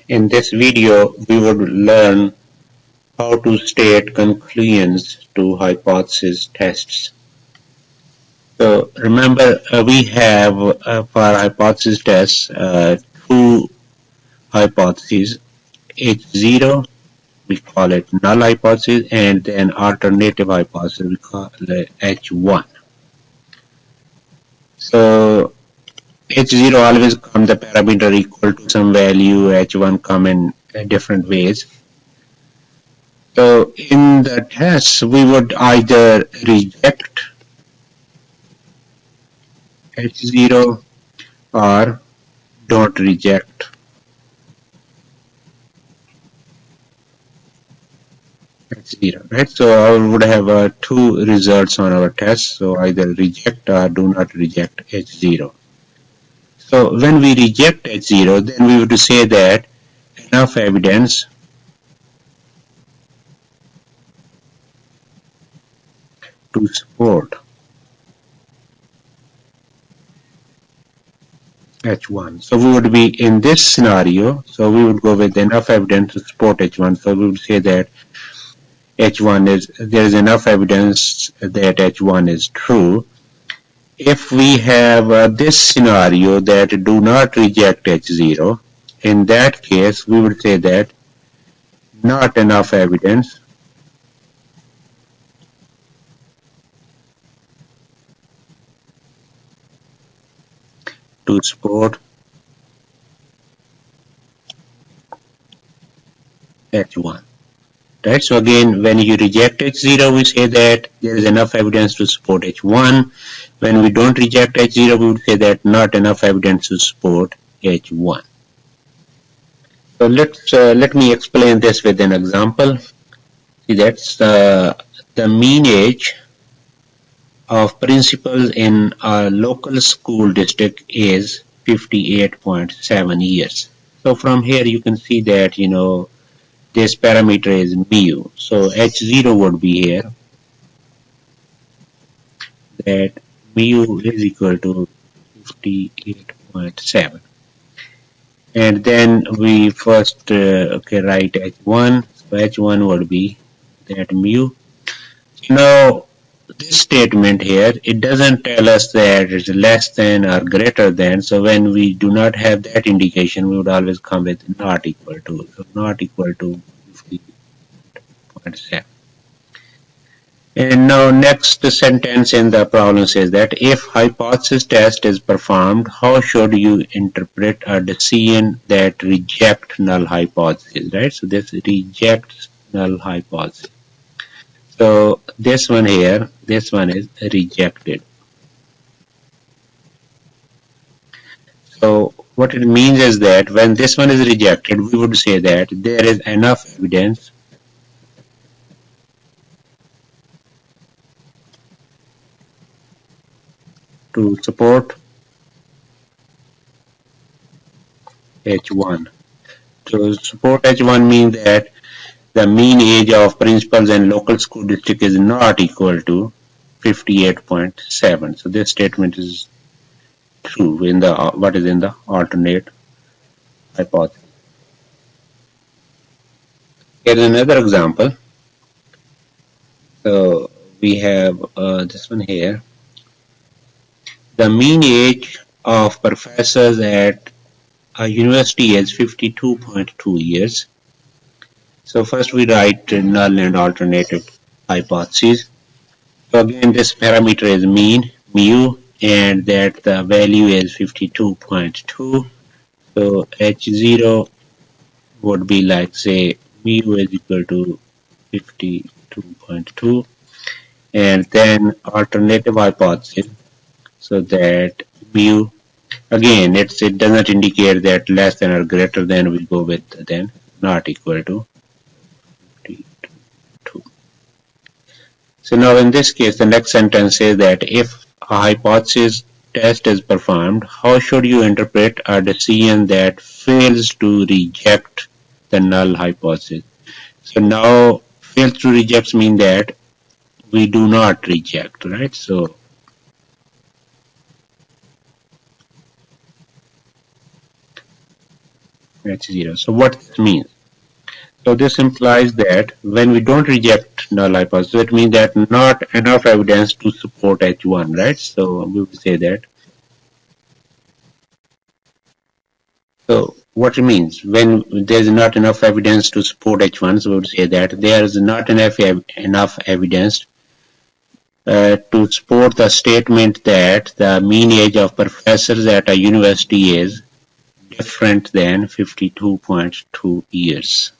In this video, we would learn how to state conclusions to hypothesis tests. So remember, we have for hypothesis tests two hypotheses: H0, we call it null hypothesis, and then alternative hypothesis, we call it H1. So H0 always comes the parameter equal to some value, H1 come in different ways. So in the test, we would either reject H0 or don't reject H0, right? So I would have two results on our test. So either reject or do not reject H0. So when we reject H0, then we would say that enough evidence to support H1. So we would be in this scenario, so we would go with enough evidence to support H1. So we would say that H1 is, there is enough evidence that H1 is true. If we have this scenario that do not reject H0, in that case we would say that not enough evidence to support H1. Right? So again, when you reject H0, we say that there is enough evidence to support H1. When we don't reject H0, we would say that not enough evidence to support H1. So let me explain this with an example. See, that's the mean age of principals in a local school district is 58.7 years. So from here you can see that, you know, this parameter is mu. So H0 would be here, that mu is equal to 58.7. And then we first write H1. So H1 would be that mu. Now this statement here, it doesn't tell us that it's less than or greater than. So when we do not have that indication, we would always come with not equal to. So not equal to 50.7. And now next sentence in the problem says that if hypothesis test is performed, how should you interpret a decision that reject null hypothesis, right? So this rejects null hypothesis. So this one here, this one is rejected. So what it means is that when this one is rejected, we would say that there is enough evidence to support H1. So support H1 means that the mean age of principals in local school district is not equal to 58.7. So this statement is true in the what is in the alternate hypothesis. Here is another example. So we have this one here. The mean age of professors at a university is 52.2 years. So first we write null and alternative hypotheses. So again, this parameter is mean, mu, and that the value is 52.2. So H0 would be like, say, mu is equal to 52.2, and then alternative hypothesis. So that mu, again, it doesn't indicate that less than or greater than, we go with then not equal to 52. So now in this case, the next sentence says that if a hypothesis test is performed, how should you interpret a decision that fails to reject the null hypothesis? So now fails to reject means that we do not reject, right? So H0. So what this means? So this implies that when we don't reject null hypothesis, it means that not enough evidence to support H1, right? So we will say that. So what it means, when there's not enough evidence to support H1, so we would say that there is not enough evidence to support the statement that the mean age of professors at a university is different than 52.2 years.